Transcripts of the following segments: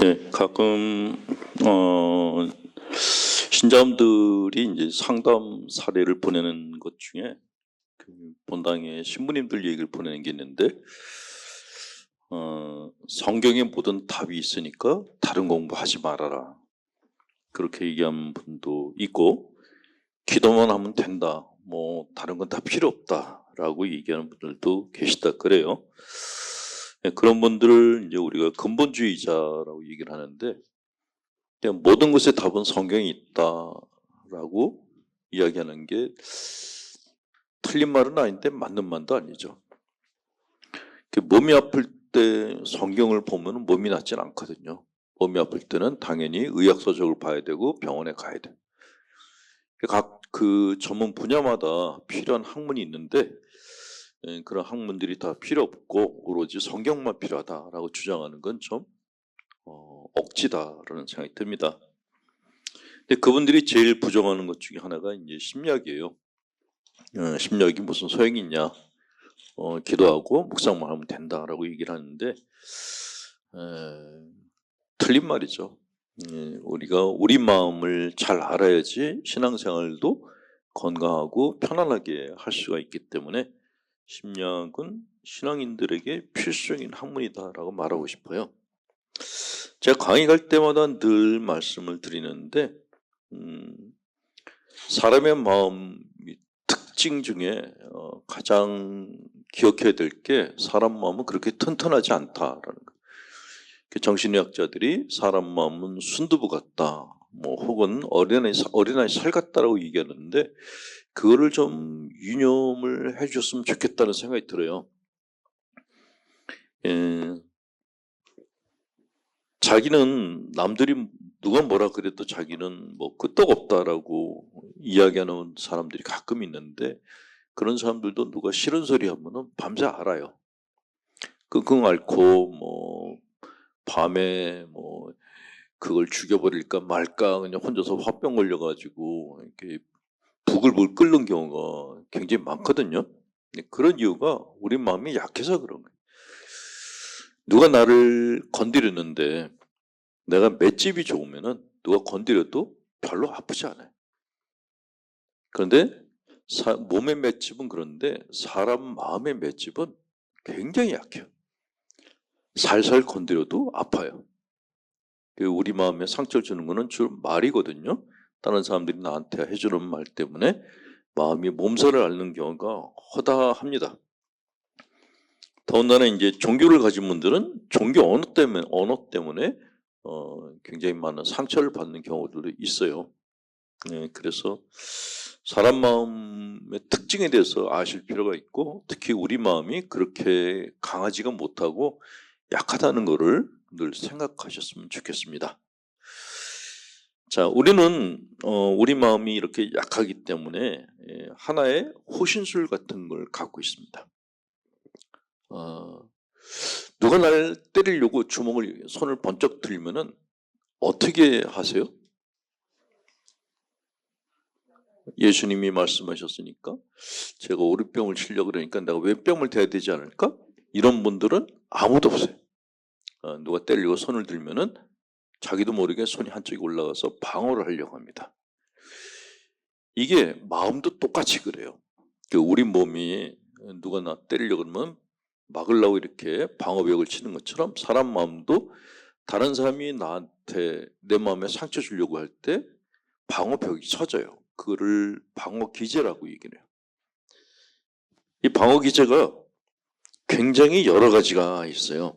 네, 가끔 신자분들이 이제 상담 사례를 보내는 것 중에 그 본당에 신부님들 얘기를 보내는 게 있는데, 성경에 모든 답이 있으니까 다른 공부하지 말아라, 그렇게 얘기하는 분도 있고, 기도만 하면 된다, 뭐 다른 건 다 필요 없다라고 얘기하는 분들도 계시다 그래요. 네, 그런 분들을 이제 우리가 근본주의자라고 얘기를 하는데, 그냥 모든 것의 답은 성경에 있다라고 이야기하는 게 틀린 말은 아닌데 맞는 말도 아니죠. 몸이 아플 때 성경을 보면 몸이 낫진 않거든요. 몸이 아플 때는 당연히 의학서적을 봐야 되고 병원에 가야 돼. 각 그 전문 분야마다 필요한 학문이 있는데, 그런 학문들이 다 필요 없고 오로지 성경만 필요하다라고 주장하는 건 좀 억지다라는 생각이 듭니다. 근데 그분들이 제일 부정하는 것 중에 하나가 이제 심리학이에요. 심리학이 무슨 소용이 있냐? 기도하고 묵상만 하면 된다라고 얘기를 하는데, 틀린 말이죠. 우리가 우리 마음을 잘 알아야지 신앙생활도 건강하고 편안하게 할 수가 있기 때문에 심리학은 신앙인들에게 필수적인 학문이다라고 말하고 싶어요. 제가 강의 갈 때마다 늘 말씀을 드리는데, 사람의 마음 특징 중에 가장 기억해야 될 게 사람 마음은 그렇게 튼튼하지 않다라는 거. 정신의학자들이 사람 마음은 순두부 같다, 뭐 혹은 어린아이 살 같다라고 얘기하는데, 그거를 좀 유념을 해줬으면 좋겠다는 생각이 들어요. 자기는 남들이 누가 뭐라 그래도 자기는 뭐 끄떡없다라고 이야기하는 사람들이 가끔 있는데, 그런 사람들도 누가 싫은 소리 하면은 밤새 알아요. 끙끙 앓고 뭐 밤에 뭐 그걸 죽여버릴까 말까 그냥 혼자서 화병 걸려가지고 이렇게 부글부글 끓는 경우가 굉장히 많거든요. 그런 이유가 우리 마음이 약해서 그런 거예요. 누가 나를 건드렸는데 내가 맷집이 좋으면은 누가 건드려도 별로 아프지 않아요. 그런데 몸의 맷집은 그런데 사람 마음의 맷집은 굉장히 약해요. 살살 건드려도 아파요. 우리 마음에 상처를 주는 거는 주로 말이거든요. 다른 사람들이 나한테 해주는 말 때문에 마음이 몸살을 앓는 경우가 허다합니다. 더군다나 이제 종교를 가진 분들은 종교 언어 때문에 굉장히 많은 상처를 받는 경우들도 있어요. 그래서 사람 마음의 특징에 대해서 아실 필요가 있고, 특히 우리 마음이 그렇게 강하지가 못하고 약하다는 것을 늘 생각하셨으면 좋겠습니다. 자, 우리는 우리 마음이 이렇게 약하기 때문에 하나의 호신술 같은 걸 갖고 있습니다. 누가 날 때리려고 손을 번쩍 들면은 어떻게 하세요? 예수님이 말씀하셨으니까 제가 오리병을 치려고 그러니까 내가 왜 뺨을 대야 되지 않을까? 이런 분들은 아무도 없어요. 누가 때리려고 손을 들면은 자기도 모르게 손이 한쪽이 올라가서 방어를 하려고 합니다. 이게 마음도 똑같이 그래요. 우리 몸이 누가 나 때리려고 그러면 막으려고 이렇게 방어벽을 치는 것처럼 사람 마음도 다른 사람이 나한테 내 마음에 상처 주려고 할 때 방어벽이 쳐져요. 그거를 방어기제라고 얘기를 해요. 이 방어기제가 굉장히 여러 가지가 있어요.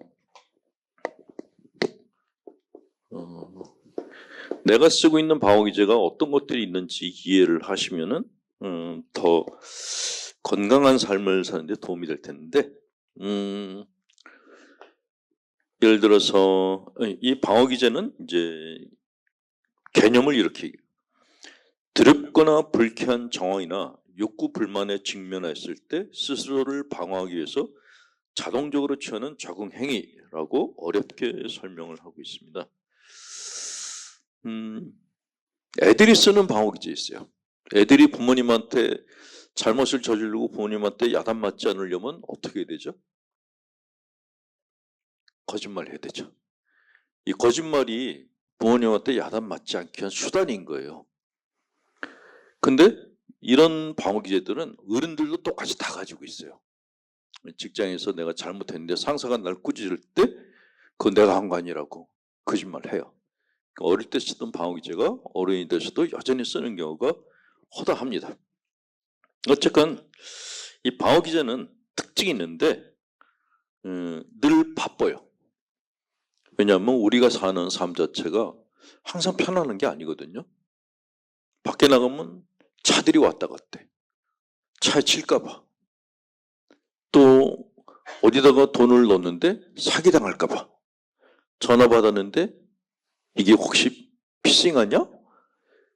내가 쓰고 있는 방어기제가 어떤 것들이 있는지 이해를 하시면은 더 건강한 삶을 사는 데 도움이 될 텐데, 예를 들어서 이 방어기제는 이제 개념을 이렇게, 두렵거나 불쾌한 정황이나 욕구 불만에 직면했을 때 스스로를 방어하기 위해서 자동적으로 취하는 적응 행위라고 어렵게 설명을 하고 있습니다. 애들이 쓰는 방어기제 있어요. 애들이 부모님한테 잘못을 저지르고 부모님한테 야단 맞지 않으려면 어떻게 해야 되죠? 거짓말 해야 되죠. 이 거짓말이 부모님한테 야단 맞지 않기 위한 수단인 거예요. 근데 이런 방어 기제들은 어른들도 똑같이 다 가지고 있어요. 직장에서 내가 잘못했는데 상사가 날 꾸짖을 때 그건 내가 한 거 아니라고 거짓말을 해요. 어릴 때 쓰던 방어 기제가 어른이 돼서도 여전히 쓰는 경우가 허다합니다. 어쨌건 이 방어 기제는 특징이 있는데 늘 바빠요. 왜냐하면 우리가 사는 삶 자체가 항상 편안한 게 아니거든요. 밖에 나가면 차들이 왔다 갔대. 차에 칠까 봐. 또 어디다가 돈을 넣었는데 사기당할까 봐. 전화 받았는데 이게 혹시 피싱 아니야?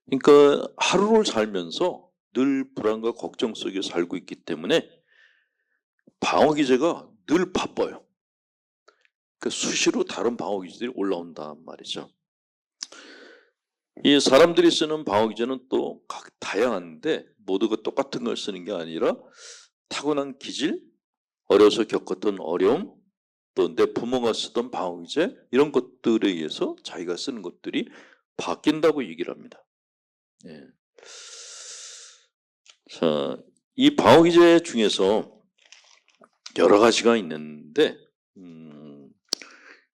그러니까 하루를 살면서 늘 불안과 걱정 속에 살고 있기 때문에 방어 기제가 늘 바빠요. 그 수시로 다른 방어 기제들이 올라온단 말이죠. 이 사람들이 쓰는 방어 기제는 또 다양한데 모두가 똑같은 걸 쓰는 게 아니라 타고난 기질, 어려서 겪었던 어려움, 또 내 부모가 쓰던 방어 기제 이런 것들에 의해서 자기가 쓰는 것들이 바뀐다고 얘기를 합니다. 예. 자, 이 방어 기제 중에서 여러 가지가 있는데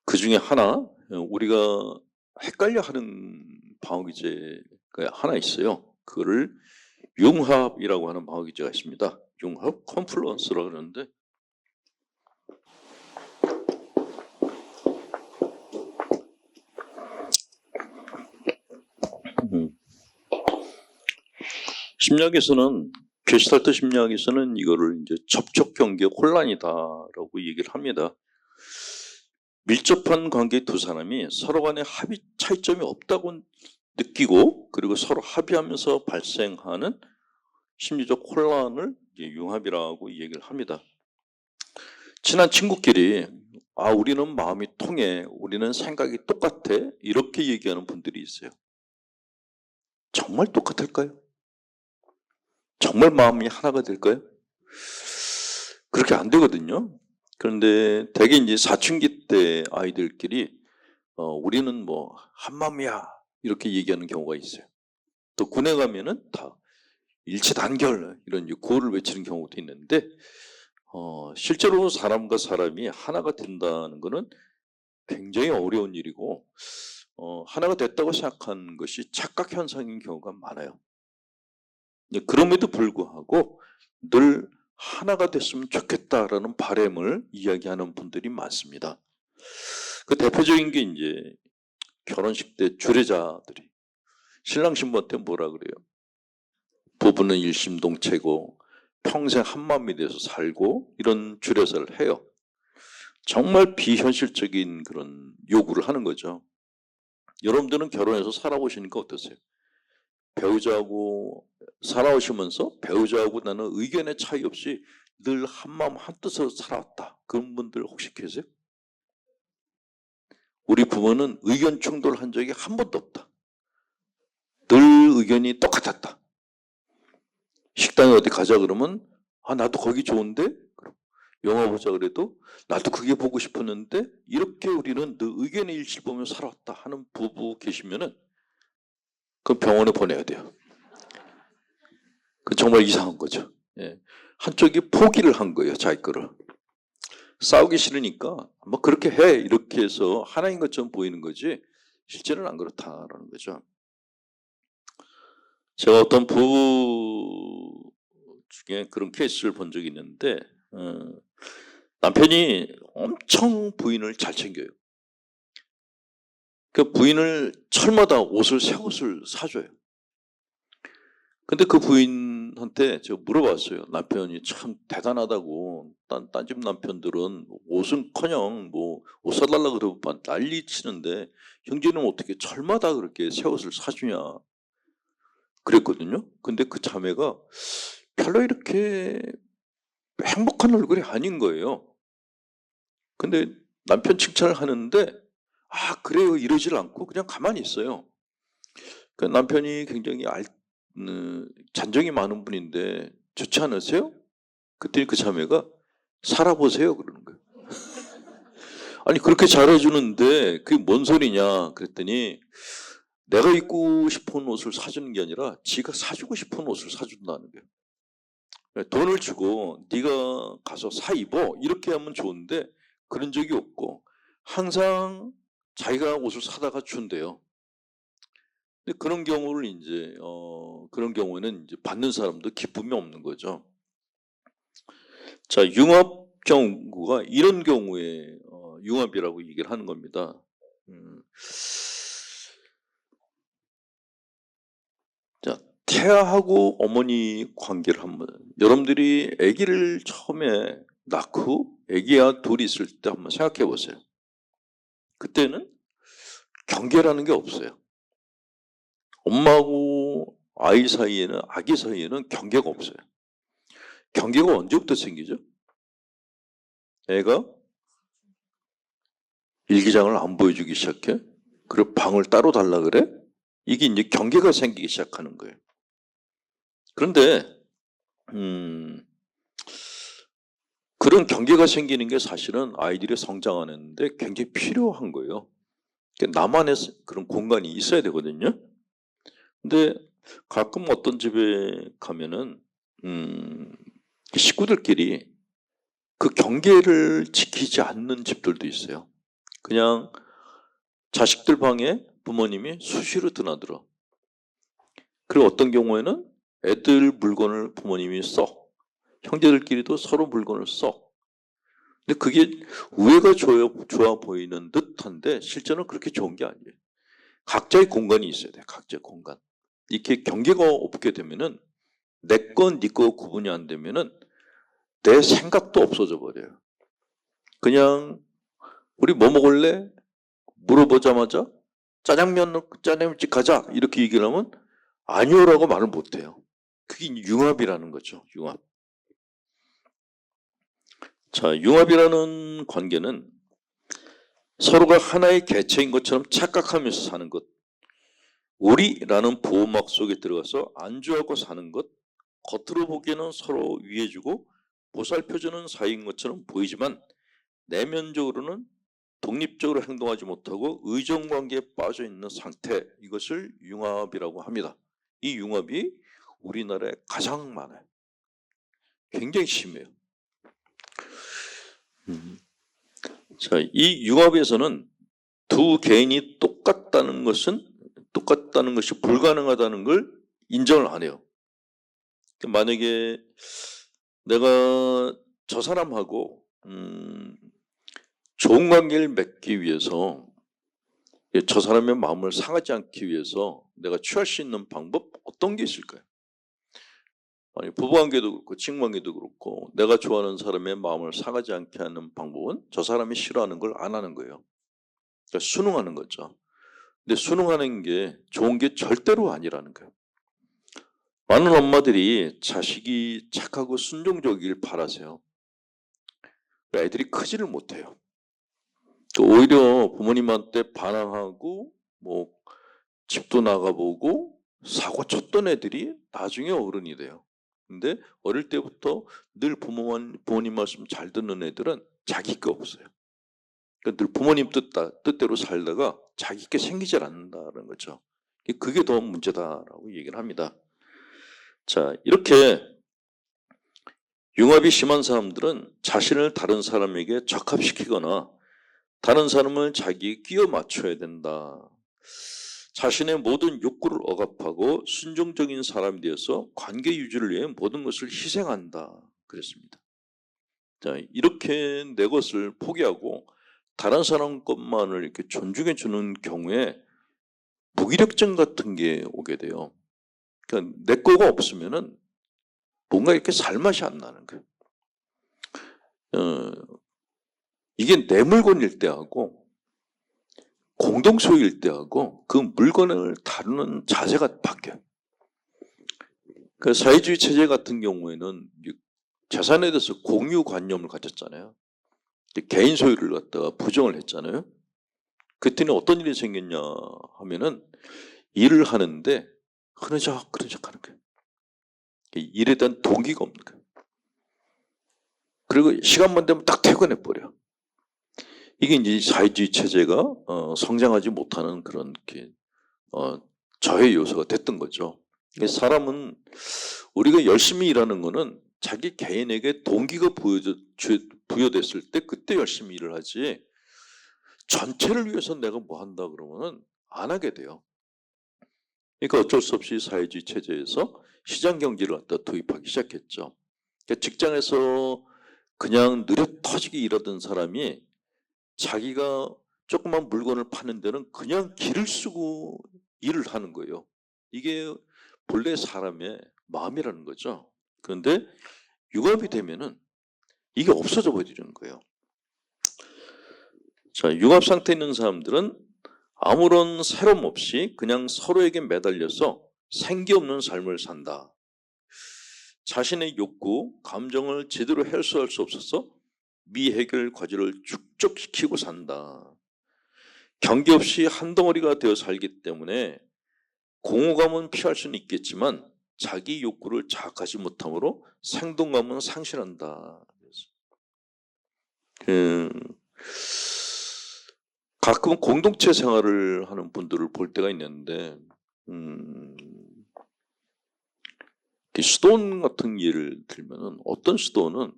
그 중에 하나 우리가 헷갈려하는 방어 기제가 하나 있어요. 그거를 융합이라고 하는 방어 기제가 있습니다. 융합 컨플루언스라고 그러는데 심리학에서는 게슈탈트 심리학에서는 이거를 이제 접촉 경계 혼란이다라고 얘기를 합니다. 밀접한 관계 두 사람이 서로 간에 합의 차이점이 없다고 느끼고 그리고 서로 합의하면서 발생하는 심리적 혼란을 융합이라고 얘기를 합니다. 친한 친구끼리 우리는 마음이 통해, 우리는 생각이 똑같아 이렇게 얘기하는 분들이 있어요. 정말 똑같을까요? 정말 마음이 하나가 될까요? 그렇게 안 되거든요. 그런데 대개 이제 사춘기 때 아이들끼리 우리는 뭐 한마음이야 이렇게 얘기하는 경우가 있어요. 또 군에 가면은 다 일치단결 이런 구호를 외치는 경우도 있는데 실제로 사람과 사람이 하나가 된다는 것은 굉장히 어려운 일이고 하나가 됐다고 생각하는 것이 착각 현상인 경우가 많아요. 그럼에도 불구하고 늘 하나가 됐으면 좋겠다라는 바람을 이야기하는 분들이 많습니다. 그 대표적인 게 이제 결혼식 때 주례자들이 신랑 신부한테 뭐라 그래요? 부부는 일심동체고 평생 한마음이 돼서 살고 이런 주례사를 해요. 정말 비현실적인 그런 요구를 하는 거죠. 여러분들은 결혼해서 살아보시니까 어떠세요? 배우자하고 살아오시면서 배우자하고 나는 의견의 차이 없이 늘 한마음 한뜻으로 살아왔다. 그런 분들 혹시 계세요? 우리 부모는 의견 충돌한 적이 한 번도 없다. 늘 의견이 똑같았다. 식당에 어디 가자 그러면 나도 거기 좋은데? 영화 보자 그래도 나도 그게 보고 싶었는데 이렇게 우리는 늘 의견의 일치를 보며 살아왔다 하는 부부 계시면은 그 병원에 보내야 돼요. 그 정말 이상한 거죠. 예. 한쪽이 포기를 한 거예요. 자기 거를. 싸우기 싫으니까 뭐 그렇게 해 이렇게 해서 하나인 것처럼 보이는 거지 실제는 안 그렇다라는 거죠. 제가 어떤 부부 중에 그런 케이스를 본 적이 있는데 남편이 엄청 부인을 잘 챙겨요. 그 부인을 철마다 새 옷을 사줘요. 근데 그 부인한테 제가 물어봤어요. 남편이 참 대단하다고. 딴 집 남편들은 옷은커녕 뭐 옷 사달라고 그러고 난리 치는데 형제는 어떻게 철마다 그렇게 새 옷을 사주냐 그랬거든요. 근데 그 자매가 별로 이렇게 행복한 얼굴이 아닌 거예요. 근데 남편 칭찬을 하는데 그래요 이러질 않고 그냥 가만히 있어요. 그 남편이 굉장히 잔정이 많은 분인데 좋지 않으세요? 그때 그 자매가 살아보세요 그러는 거예요. 아니 그렇게 잘해주는데 그게 뭔 소리냐 그랬더니 내가 입고 싶은 옷을 사주는 게 아니라 지가 사주고 싶은 옷을 사준다는 거예요. 돈을 주고 네가 가서 사 입어 이렇게 하면 좋은데 그런 적이 없고 항상 자기가 옷을 사다가 준대요. 근데 그런 경우를 이제 그런 경우에는 이제 받는 사람도 기쁨이 없는 거죠. 자, 융합 경우가 이런 경우에 융합이라고 얘기를 하는 겁니다. 자, 태아하고 어머니 관계를 한번 여러분들이 아기를 처음에 낳고 아기와 둘이 있을 때 한번 생각해 보세요. 그때는 경계라는 게 없어요. 엄마하고 아이 사이에는 아기 사이에는 경계가 없어요. 경계가 언제부터 생기죠? 애가 일기장을 안 보여주기 시작해? 그리고 방을 따로 달라 그래? 이게 이제 경계가 생기기 시작하는 거예요. 그런데 그런 경계가 생기는 게 사실은 아이들이 성장하는데 굉장히 필요한 거예요. 나만의 그런 공간이 있어야 되거든요. 근데 가끔 어떤 집에 가면은 식구들끼리 그 경계를 지키지 않는 집들도 있어요. 그냥 자식들 방에 부모님이 수시로 드나들어. 그리고 어떤 경우에는 애들 물건을 부모님이 써. 형제들끼리도 서로 물건을 써. 근데 그게 우애가 좋아 보이는 듯한데 실제는 그렇게 좋은 게 아니에요. 각자의 공간이 있어야 돼. 각자의 공간. 이렇게 경계가 없게 되면은 내 건 네 거 구분이 안 되면은 내 생각도 없어져 버려요. 그냥 우리 뭐 먹을래? 물어보자마자 짜장면집 가자 이렇게 얘기를 하면 아니오라고 말을 못해요. 그게 융합이라는 거죠. 융합. 자, 융합이라는 관계는 서로가 하나의 개체인 것처럼 착각하면서 사는 것, 우리라는 보호막 속에 들어가서 안주하고 사는 것, 겉으로 보기에는 서로 위해주고 보살펴주는 사이인 것처럼 보이지만 내면적으로는 독립적으로 행동하지 못하고 의존관계에 빠져 있는 상태, 이것을 융합이라고 합니다. 이 융합이 우리나라에 가장 많아요. 굉장히 심해요. 자, 이 융합에서는 두 개인이 똑같다는 것이 불가능하다는 걸 인정을 안 해요. 만약에 내가 저 사람하고 좋은 관계를 맺기 위해서 저 사람의 마음을 상하지 않기 위해서 내가 취할 수 있는 방법 어떤 게 있을까요? 아니, 부부관계도 그렇고 친구관계도 그렇고 내가 좋아하는 사람의 마음을 상하지 않게 하는 방법은 저 사람이 싫어하는 걸 안 하는 거예요. 그러니까 순응하는 거죠. 근데 순응하는 게 좋은 게 절대로 아니라는 거예요. 많은 엄마들이 자식이 착하고 순종적이길 바라세요. 애들이 크지를 못해요. 또 오히려 부모님한테 반항하고 뭐 집도 나가보고 사고 쳤던 애들이 나중에 어른이 돼요. 근데 어릴 때부터 늘 부모님 말씀 잘 듣는 애들은 자기 게 없어요. 그러니까 늘 부모님 뜻대로 살다가 자기 게 생기질 않는다는 거죠. 그게 더 문제다라고 얘기를 합니다. 자, 이렇게 융합이 심한 사람들은 자신을 다른 사람에게 적합시키거나 다른 사람을 자기에 끼워 맞춰야 된다. 자신의 모든 욕구를 억압하고 순종적인 사람이 되어서 관계 유지를 위해 모든 것을 희생한다. 그랬습니다. 자, 이렇게 내 것을 포기하고 다른 사람 것만을 이렇게 존중해 주는 경우에 무기력증 같은 게 오게 돼요. 그러니까 내 거가 없으면은 뭔가 이렇게 살맛이 안 나는 거예요. 이게 내 물건일 때하고 공동 소유일 때하고 그 물건을 다루는 자세가 바뀌어요. 그 사회주의 체제 같은 경우에는 재산에 대해서 공유관념을 가졌잖아요. 개인 소유를 갖다가 부정을 했잖아요. 그때는 어떤 일이 생겼냐 하면은 일을 하는데 흐느적 하는 거예요. 일에 대한 동기가 없는 거예요. 그리고 시간만 되면 딱 퇴근해 버려. 이게 이제 사회주의 체제가 성장하지 못하는 그런 이렇게 저해 요소가 됐던 거죠. 사람은 우리가 열심히 일하는 거는 자기 개인에게 동기가 부여됐을 때 그때 열심히 일을 하지, 전체를 위해서 내가 뭐 한다 그러면은 안 하게 돼요. 그러니까 어쩔 수 없이 사회주의 체제에서 시장 경제를 갖다 도입하기 시작했죠. 그러니까 직장에서 그냥 느려 터지게 일하던 사람이 자기가 조그만 물건을 파는 데는 그냥 길을 쓰고 일을 하는 거예요. 이게 본래 사람의 마음이라는 거죠. 그런데 융합이 되면은 이게 없어져 버리는 거예요. 자, 융합 상태에 있는 사람들은 아무런 새로움 없이 그냥 서로에게 매달려서 생기 없는 삶을 산다. 자신의 욕구, 감정을 제대로 해소할 수 없어서 미해결 과제를 축적시키고 산다. 경계 없이 한 덩어리가 되어 살기 때문에 공허감은 피할 수는 있겠지만 자기 욕구를 자각하지 못함으로 생동감은 상실한다. 가끔 공동체 생활을 하는 분들을 볼 때가 있는데 수도원 같은 예를 들면은 어떤 수도원은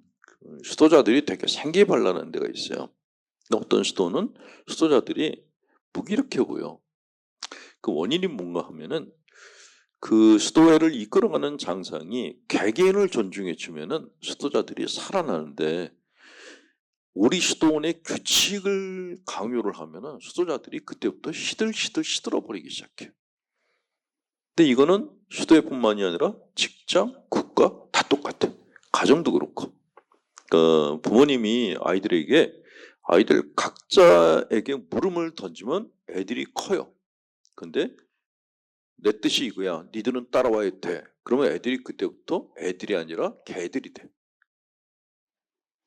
수도자들이 되게 생기발랄한 데가 있어요. 근데 어떤 수도원은 수도자들이 무기력해 보여. 그 원인이 뭔가 하면은 그 수도회를 이끌어가는 장상이 개개인을 존중해 주면은 수도자들이 살아나는데, 우리 수도원의 규칙을 강요를 하면은 수도자들이 그때부터 시들시들어 버리기 시작해요. 근데 이거는 수도회뿐만이 아니라 직장, 국가 다 똑같아. 가정도 그렇고. 그러니까 부모님이 아이들 각자에게 물음을 던지면 애들이 커요. 근데 내 뜻이 이거야, 니들은 따라와야 돼. 그러면 애들이 그때부터 애들이 아니라 개들이 돼.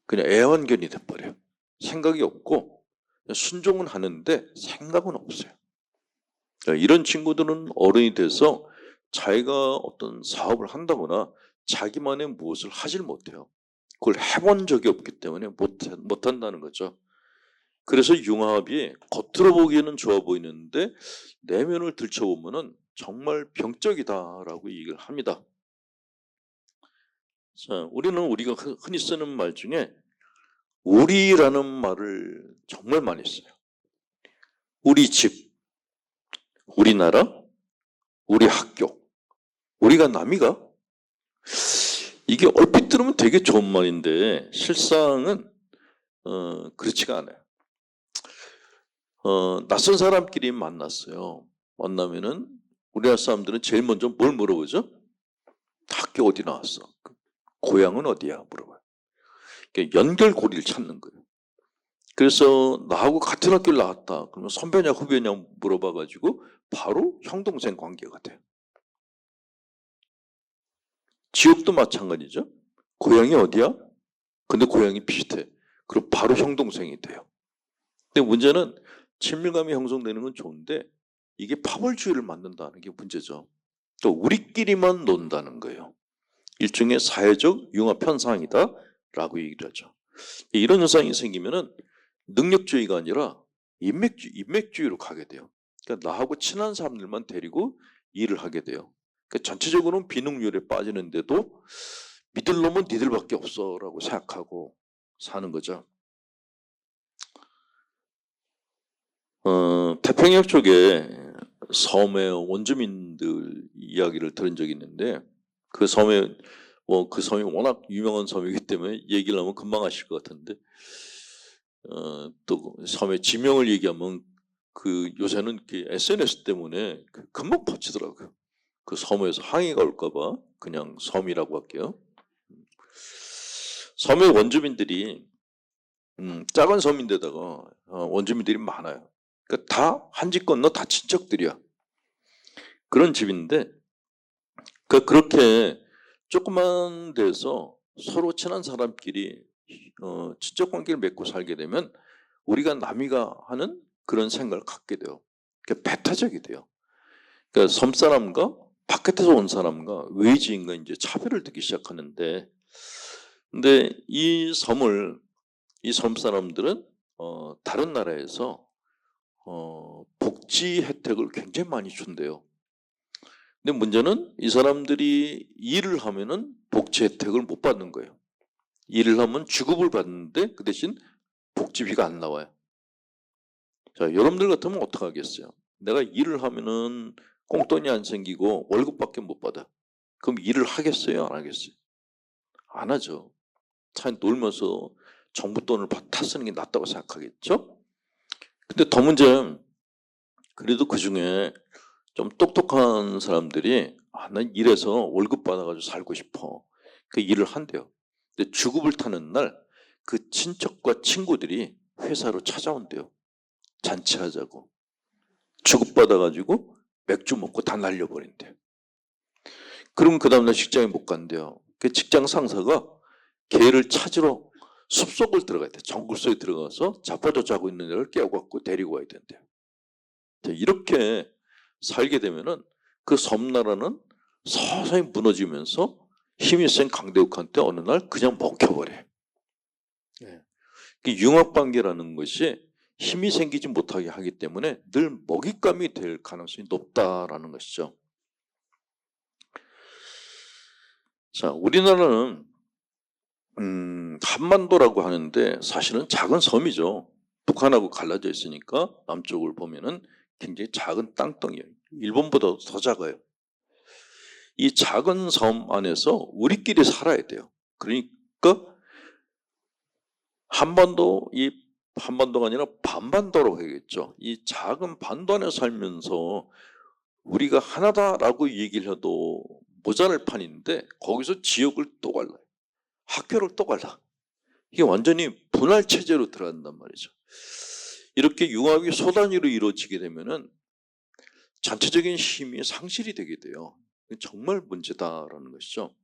그냥 애완견이 돼버려요. 생각이 없고 순종은 하는데 생각은 없어요. 그러니까 이런 친구들은 어른이 돼서 자기가 어떤 사업을 한다거나 자기만의 무엇을 하질 못해요. 그걸 해본 적이 없기 때문에 못한다는 거죠. 그래서 융합이 겉으로 보기에는 좋아 보이는데 내면을 들춰보면은 정말 병적이다라고 얘기를 합니다. 자, 우리가 흔히 쓰는 말 중에 우리라는 말을 정말 많이 써요. 우리 집, 우리나라, 우리 학교, 우리가 남이가? 이게 얼핏 들으면 되게 좋은 말인데 실상은 그렇지가 않아요. 낯선 사람끼리 만났어요. 만나면은 우리나라 사람들은 제일 먼저 뭘 물어보죠? 학교 어디 나왔어? 고향은 어디야? 물어봐요. 그러니까 연결고리를 찾는 거예요. 그래서 나하고 같은 학교를 나왔다. 그러면 선배냐 후배냐 물어봐가지고 바로 형 동생 관계가 돼요. 지역도 마찬가지죠. 고향이 어디야? 근데 고향이 비슷해. 그럼 바로 형 동생이 돼요. 근데 문제는 친밀감이 형성되는 건 좋은데 이게 파벌주의를 만든다는 게 문제죠. 또 우리끼리만 논다는 거예요. 일종의 사회적 융합 현상이다라고 얘기를 하죠. 이런 현상이 생기면은 능력주의가 아니라 인맥주의로 가게 돼요. 그러니까 나하고 친한 사람들만 데리고 일을 하게 돼요. 그러니까 전체적으로는 비능률에 빠지는데도 믿을 놈은 니들밖에 없어라고 생각하고 사는 거죠. 태평양 쪽에 섬의 원주민들 이야기를 들은 적이 있는데 그 섬이 워낙 유명한 섬이기 때문에 얘기를 하면 금방 아실 것 같은데 또 섬의 지명을 얘기하면 요새는 SNS 때문에 금방 퍼지더라고요. 그 섬에서 항의가 올까봐 그냥 섬이라고 할게요. 섬의 원주민들이 작은 섬인데다가 원주민들이 많아요. 그러니까 다 한 집 건너 다 친척들이야. 그런 집인데 그렇게 조그만 데서 서로 친한 사람끼리 친척 관계를 맺고 살게 되면 우리가 남이가 하는 그런 생각을 갖게 돼요. 그러니까 배타적이 돼요. 그러니까 섬 사람과 바깥에서 온 사람과 외지인과 이제 차별을 두기 시작하는데, 근데 이 섬 사람들은 다른 나라에서 복지 혜택을 굉장히 많이 준대요. 근데 문제는 이 사람들이 일을 하면은 복지 혜택을 못 받는 거예요. 일을 하면 주급을 받는데 그 대신 복지비가 안 나와요. 자, 여러분들 같으면 어떡하겠어요? 내가 일을 하면은 꽁돈이 안 생기고 월급밖에 못 받아. 그럼 일을 하겠어요? 안 하겠어요? 안 하죠. 차라리 놀면서 정부 돈을 다 쓰는 게 낫다고 생각하겠죠? 근데 더 문제는 그래도 그중에 좀 똑똑한 사람들이 난 일해서 월급 받아가지고 살고 싶어. 그 일을 한대요. 근데 주급을 타는 날 그 친척과 친구들이 회사로 찾아온대요. 잔치하자고. 주급 받아가지고 맥주 먹고 다 날려버린대요. 그럼 그 다음날 직장에 못 간대요. 그 직장 상사가 걔를 찾으러 숲속을 들어가야 돼. 정글 속에 들어가서 자빠져 자고 있는 애를 깨워갖고 데리고 와야 된대요. 이렇게 살게 되면은 그 섬나라는 서서히 무너지면서 힘이 센 강대국한테 어느 날 그냥 먹혀버려요. 융합관계라는 것이 힘이 생기지 못하게 하기 때문에 늘 먹잇감이 될 가능성이 높다라는 것이죠. 자, 우리나라는 한반도라고 하는데 사실은 작은 섬이죠. 북한하고 갈라져 있으니까 남쪽을 보면은 굉장히 작은 땅덩이에요. 일본보다 더 작아요. 이 작은 섬 안에서 우리끼리 살아야 돼요. 그러니까 한반도가 아니라 반반도라고 해야겠죠. 이 작은 반도 안에 살면서 우리가 하나다라고 얘기를 해도 모자랄 판인데 거기서 지역을 또 갈라요. 학교를 또 갈라. 이게 완전히 분할 체제로 들어간단 말이죠. 이렇게 융합이 소단위로 이루어지게 되면은 전체적인 힘이 상실이 되게 돼요. 정말 문제다라는 것이죠.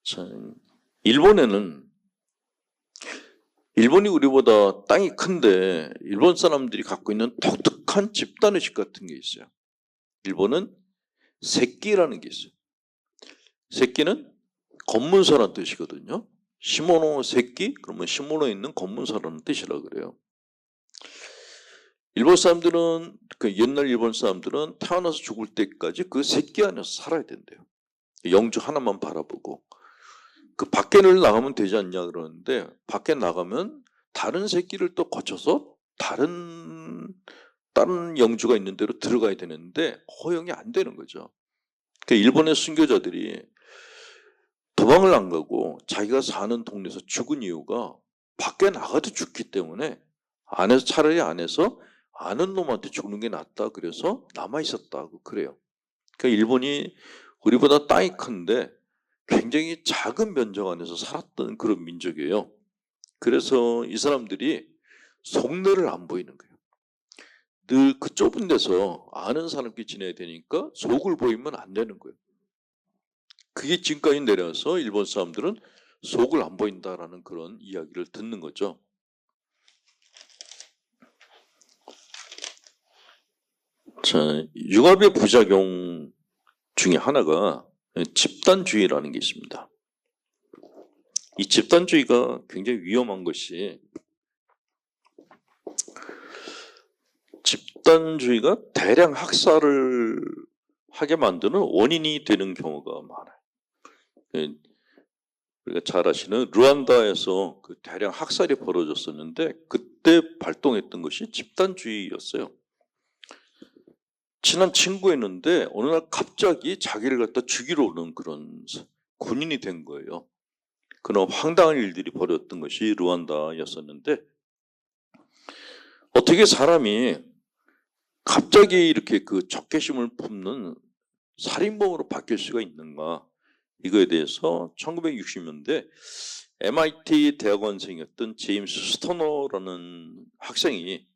자, 일본이 우리보다 땅이 큰데 일본 사람들이 갖고 있는 독특한 집단의식 같은 게 있어요. 일본은 세끼라는 게 있어요. 세끼는 검문소라는 뜻이거든요. 시모노 세끼 그러면 시모노에 있는 검문소라는 뜻이라 그래요. 일본 사람들은 옛날 일본 사람들은 태어나서 죽을 때까지 그 세끼 안에서 살아야 된대요. 영주 하나만 바라보고 그 밖에를 나가면 되지 않냐 그러는데 밖에 나가면 다른 새끼를 또 거쳐서 다른 영주가 있는 데로 들어가야 되는데 허용이 안 되는 거죠. 그러니까 일본의 순교자들이 도망을 안 가고 자기가 사는 동네에서 죽은 이유가 밖에 나가도 죽기 때문에 차라리 안에서 아는 놈한테 죽는 게 낫다 그래서 남아 있었다고 그래요. 그러니까 일본이 우리보다 땅이 큰데 굉장히 작은 면적 안에서 살았던 그런 민족이에요. 그래서 이 사람들이 속내를 안 보이는 거예요. 늘 그 좁은 데서 아는 사람끼리 지내야 되니까 속을 보이면 안 되는 거예요. 그게 지금까지 내려와서 일본 사람들은 속을 안 보인다라는 그런 이야기를 듣는 거죠. 자, 융합의 부작용 중에 하나가 집단주의라는 게 있습니다. 이 집단주의가 굉장히 위험한 것이 집단주의가 대량 학살을 하게 만드는 원인이 되는 경우가 많아요. 우리가 잘 아시는 루안다에서 그 대량 학살이 벌어졌었는데 그때 발동했던 것이 집단주의였어요. 친한 친구였는데 어느 날 갑자기 자기를 갖다 죽이러 오는 그런 군인이 된 거예요. 그런 황당한 일들이 벌어졌던 것이 루안다였었는데 어떻게 사람이 갑자기 이렇게 그 적개심을 품는 살인범으로 바뀔 수가 있는가? 이거에 대해서 1960년대 MIT 대학원생이었던 제임스 스토너라는 학생이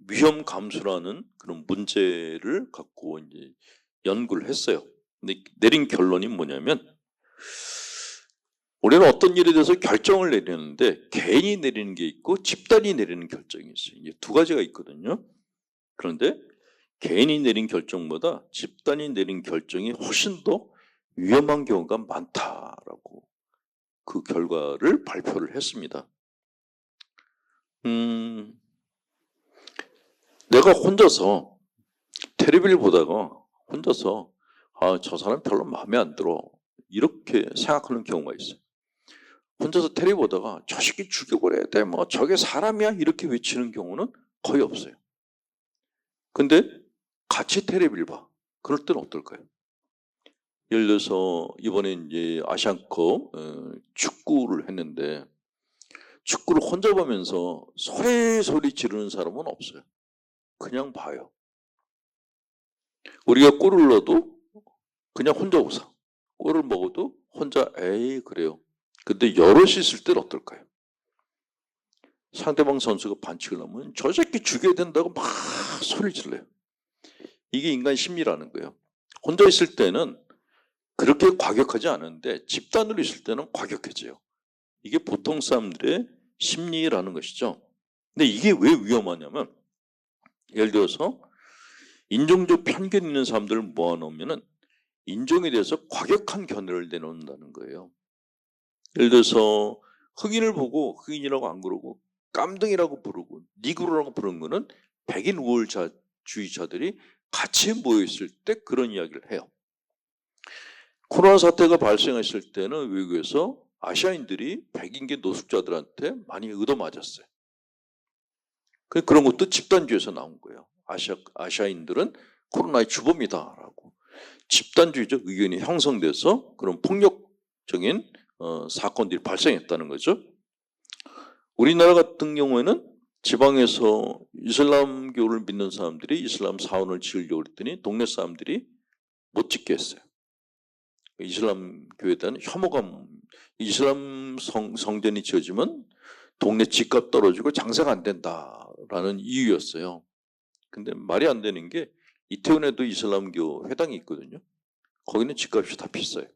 위험 감수라는 그런 문제를 갖고 이제 연구를 했어요. 근데 내린 결론이 뭐냐면 우리는 어떤 일에 대해서 결정을 내리는데 개인이 내리는 게 있고 집단이 내리는 결정이 있어요. 이제 두 가지가 있거든요. 그런데 개인이 내린 결정보다 집단이 내린 결정이 훨씬 더 위험한 경우가 많다라고 그 결과를 발표를 했습니다. 내가 혼자서 텔레비를 보다가 혼자서 저 사람 별로 마음에 안 들어 이렇게 생각하는 경우가 있어요. 혼자서 텔레비 보다가 저 새끼 죽여버려야 돼, 뭐 저게 사람이야 이렇게 외치는 경우는 거의 없어요. 근데 같이 텔레비를 봐. 그럴 때는 어떨까요? 예를 들어서 이번에 이제 아시안컵 축구를 했는데 축구를 혼자 보면서 소리 지르는 사람은 없어요. 그냥 봐요. 우리가 골을 넣어도 그냥 혼자 웃어. 골을 먹어도 혼자 에이 그래요. 근데 여럿이 있을 때는 어떨까요? 상대방 선수가 반칙을 하면 저 새끼 죽여야 된다고 막 소리를 질러요. 이게 인간 심리라는 거예요. 혼자 있을 때는 그렇게 과격하지 않은데 집단으로 있을 때는 과격해져요. 이게 보통 사람들의 심리라는 것이죠. 근데 이게 왜 위험하냐면 예를 들어서 인종적 편견 있는 사람들을 모아놓으면 인종에 대해서 과격한 견해를 내놓는다는 거예요. 예를 들어서 흑인을 보고 흑인이라고 안 그러고 깜등이라고 부르고 니그로라고 부르는 거는 백인 우월주의자들이 같이 모여있을 때 그런 이야기를 해요. 코로나 사태가 발생했을 때는 외국에서 아시아인들이 백인계 노숙자들한테 많이 얻어맞았어요. 그런 것도 집단주의에서 나온 거예요. 아시아인들은 코로나의 주범이다라고 집단주의적 의견이 형성돼서 그런 폭력적인 사건들이 발생했다는 거죠. 우리나라 같은 경우에는 지방에서 이슬람교를 믿는 사람들이 이슬람 사원을 지으려고 했더니 동네 사람들이 못 짓게 했어요. 이슬람교에 대한 혐오감, 이슬람 성전이 지어지면 동네 집값 떨어지고 장사가 안 된다라는 이유였어요. 근데 말이 안 되는 게 이태원에도 이슬람교 회당이 있거든요. 거기는 집값이 다 비싸요.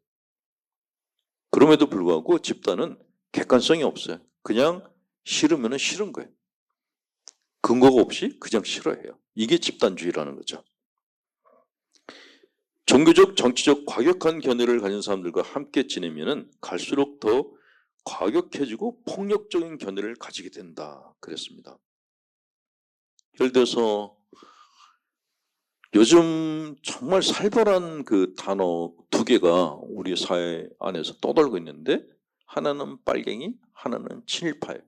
그럼에도 불구하고 집단은 객관성이 없어요. 그냥 싫으면 싫은 거예요. 근거가 없이 그냥 싫어해요. 이게 집단주의라는 거죠. 종교적, 정치적 과격한 견해를 가진 사람들과 함께 지내면 갈수록 더 과격해지고 폭력적인 견해를 가지게 된다. 그랬습니다. 예를 들어서 요즘 정말 살벌한 그 단어 두 개가 우리 사회 안에서 떠돌고 있는데 하나는 빨갱이, 하나는 친일파예요.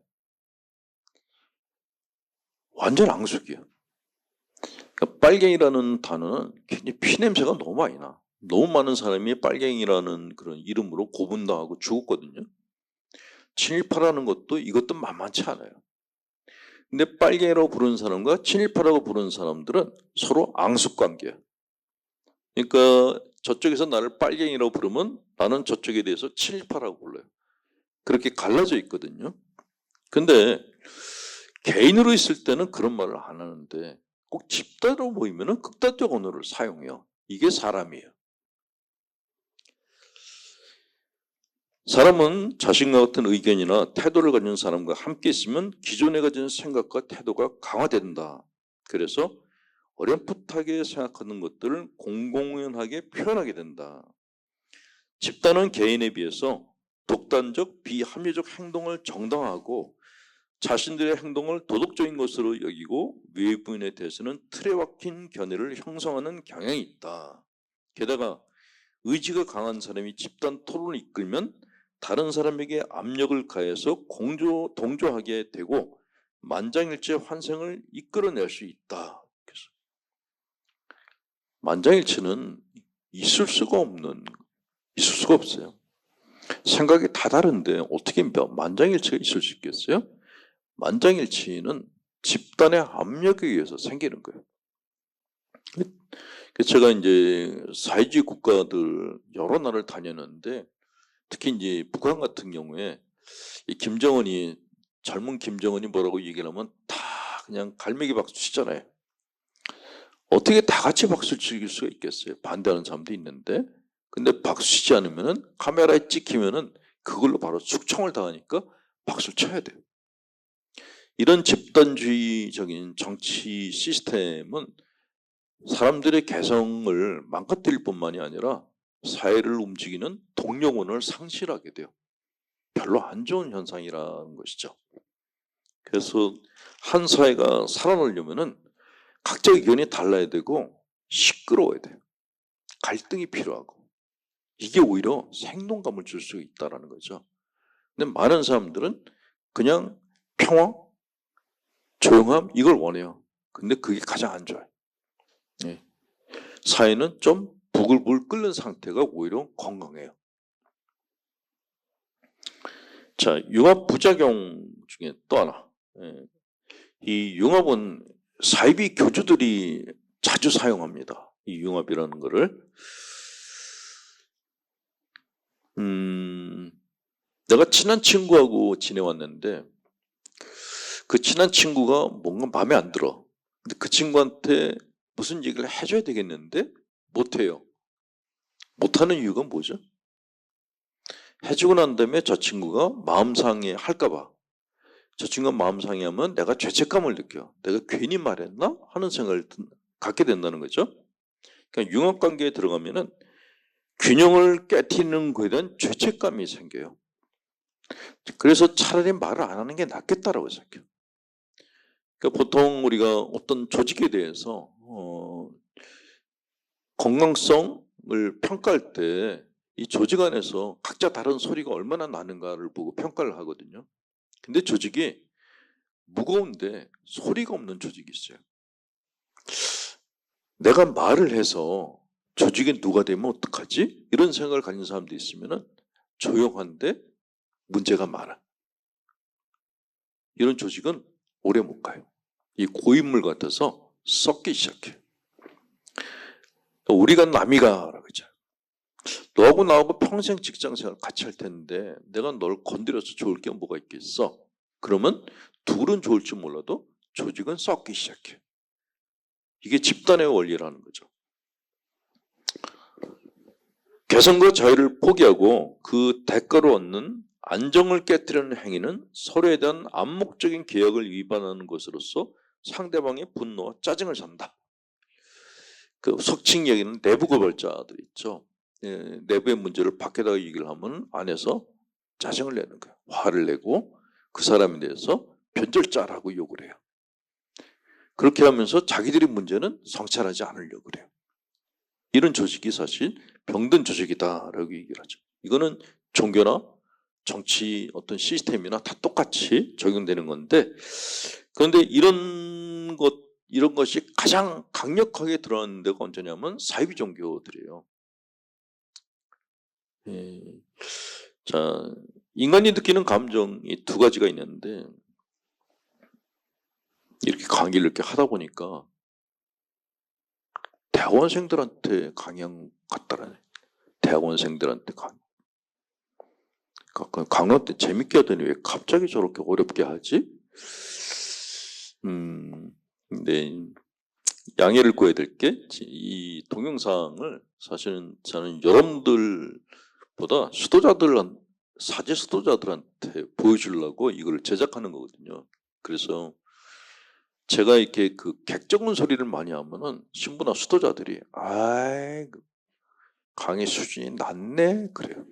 완전 앙숙이에요. 그러니까 빨갱이라는 단어는 굉장히 피냄새가 너무 많이 나. 너무 많은 사람이 빨갱이라는 그런 이름으로 고분당하고 죽었거든요. 친일파라는 것도 이것도 만만치 않아요. 근데 빨갱이라고 부르는 사람과 친일파라고 부르는 사람들은 서로 앙숙관계예요. 그러니까 저쪽에서 나를 빨갱이라고 부르면 나는 저쪽에 대해서 친일파라고 불러요. 그렇게 갈라져 있거든요. 근데 개인으로 있을 때는 그런 말을 안 하는데 꼭 집단으로 모이면 극단적 언어를 사용해요. 이게 사람이에요. 사람은 자신과 같은 의견이나 태도를 가진 사람과 함께 있으면 기존에 가진 생각과 태도가 강화된다. 그래서 어렴풋하게 생각하는 것들을 공공연하게 표현하게 된다. 집단은 개인에 비해서 독단적, 비합리적 행동을 정당화하고 자신들의 행동을 도덕적인 것으로 여기고 외부인에 대해서는 틀에 박힌 견해를 형성하는 경향이 있다. 게다가 의지가 강한 사람이 집단 토론을 이끌면 다른 사람에게 압력을 가해서 동조하게 되고 만장일치 환생을 이끌어낼 수 있다. 그래서 만장일치는 있을 수가 없어요. 생각이 다 다른데 어떻게 만장일치가 있을 수 있겠어요? 만장일치는 집단의 압력에 의해서 생기는 거예요. 제가 이제 사회주의 국가들 여러 나라를 다녔는데 특히 이제 북한 같은 경우에 이 젊은 김정은이 뭐라고 얘기를 하면 다 그냥 갈매기 박수 치잖아요. 어떻게 다 같이 박수를 칠 수가 있겠어요? 반대하는 사람도 있는데 근데 박수 치지 않으면은 카메라에 찍히면은 그걸로 바로 숙청을 당하니까 박수를 쳐야 돼요. 이런 집단주의적인 정치 시스템은 사람들의 개성을 망가뜨릴 뿐만이 아니라 사회를 움직이는 동력원을 상실하게 돼요. 별로 안 좋은 현상이라는 것이죠. 그래서 한 사회가 살아나려면은 각자 의견이 달라야 되고 시끄러워야 돼요. 갈등이 필요하고. 이게 오히려 생동감을 줄 수 있다는 거죠. 근데 많은 사람들은 그냥 평화, 조용함 이걸 원해요. 근데 그게 가장 안 좋아요. 예. 사회는 좀 부글부글 끓는 상태가 오히려 건강해요. 자, 융합 부작용 중에 또 하나. 예. 이 융합은 사이비 교주들이 자주 사용합니다. 이 융합이라는 거를. 내가 친한 친구하고 지내왔는데 그 친한 친구가 뭔가 마음에 안 들어. 근데 그 친구한테 무슨 얘기를 해줘야 되겠는데 못해요. 못하는 이유가 뭐죠? 해주고 난 다음에 저 친구가 마음 상해 할까봐. 저 친구가 마음 상해하면 내가 죄책감을 느껴. 내가 괜히 말했나? 하는 생각을 갖게 된다는 거죠. 그러니까 융합관계에 들어가면은 균형을 깨트리는 것에 대한 죄책감이 생겨요. 그래서 차라리 말을 안 하는 게 낫겠다라고 생각해요. 그러니까 보통 우리가 어떤 조직에 대해서 건강성을 평가할 때 이 조직 안에서 각자 다른 소리가 얼마나 나는가를 보고 평가를 하거든요. 근데 조직이 무거운데 소리가 없는 조직이 있어요. 내가 말을 해서 조직에 누가 되면 어떡하지? 이런 생각을 가진 사람도 있으면 조용한데 문제가 많아. 이런 조직은 오래 못 가요. 이 고인물 같아서 썩기 시작해요. 우리가 남이가라고 하죠. 너하고 나하고 평생 직장생활 같이 할 텐데 내가 널 건드려서 좋을 게 뭐가 있겠어? 그러면 둘은 좋을지 몰라도 조직은 썩기 시작해. 이게 집단의 원리라는 거죠. 개성과 자유를 포기하고 그 대가로 얻는 안정을 깨뜨리는 행위는 서로에 대한 암묵적인 계약을 위반하는 것으로서 상대방의 분노와 짜증을 산다. 그 속칭 얘기는 내부 고발자들 있죠. 예, 내부의 문제를 밖에다가 얘기를 하면 안에서 짜증을 내는 거예요. 화를 내고 그 사람에 대해서 변절자라고 욕을 해요. 그렇게 하면서 자기들의 문제는 성찰하지 않으려고 그래요. 이런 조직이 사실 병든 조직이다라고 얘기를 하죠. 이거는 종교나 정치 어떤 시스템이나 다 똑같이 적용되는 건데, 그런데 이런 것이 가장 강력하게 드러나는 데가 언제냐면 사이비 종교들이에요. 예. 자, 인간이 느끼는 감정이 두 가지가 있는데 이렇게 강의를 이렇게 하다 보니까 대학원생들한테 강연 같다라네. 대학원생들한테 강연 때 재밌게 하더니 왜 갑자기 저렇게 어렵게 하지? 근데 양해를 구해야 될 게 이 동영상을 사실은 저는 여러분들보다 사제 수도자들한테 보여주려고 이걸 제작하는 거거든요. 그래서 제가 이렇게 그 객적은 소리를 많이 하면은 신부나 수도자들이 아이 강의 수준이 낮네 그래요.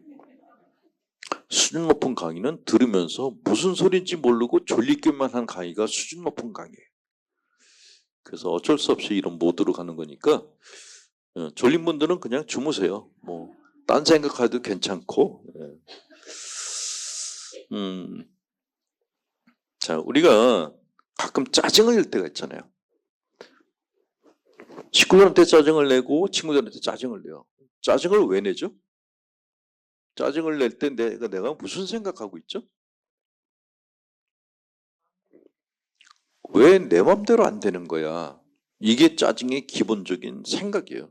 수준 높은 강의는 들으면서 무슨 소리인지 모르고 졸리기만 한 강의가 수준 높은 강의예요. 그래서 어쩔 수 없이 이런 모드로 가는 거니까 졸린 분들은 그냥 주무세요. 뭐 딴 생각해도 괜찮고. 자, 우리가 가끔 짜증을 낼 때가 있잖아요. 식구들한테 짜증을 내고 친구들한테 짜증을 내요. 짜증을 왜 내죠? 짜증을 낼 때 내가 무슨 생각하고 있죠? 왜 내 맘대로 안 되는 거야? 이게 짜증의 기본적인 생각이에요.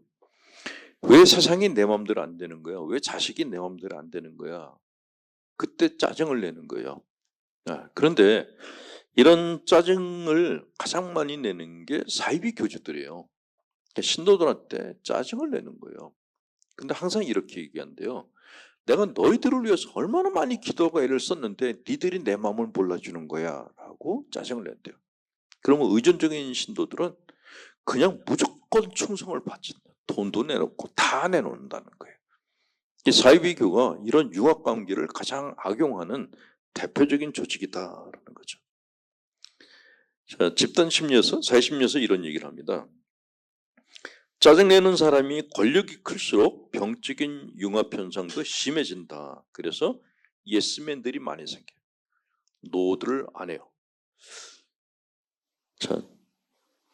왜 세상이 내 맘대로 안 되는 거야? 왜 자식이 내 맘대로 안 되는 거야? 그때 짜증을 내는 거예요. 그런데 이런 짜증을 가장 많이 내는 게 사이비 교주들이에요. 신도들한테 짜증을 내는 거예요. 근데 항상 이렇게 얘기한대요. 내가 너희들을 위해서 얼마나 많이 기도하고 애를 썼는데 니들이 내 마음을 몰라주는 거야 라고 짜증을 낸대요. 그러면 의존적인 신도들은 그냥 무조건 충성을 바친다. 돈도 내놓고 다 내놓는다는 거예요. 이 사이비교가 이런 융합관계를 가장 악용하는 대표적인 조직이다라는 거죠. 자, 집단심리에서 사회심리에서 이런 얘기를 합니다. 짜증내는 사람이 권력이 클수록 병적인 융합 현상도 심해진다. 그래서 예스맨들이 많이 생겨요. 노들을 안 해요. 자,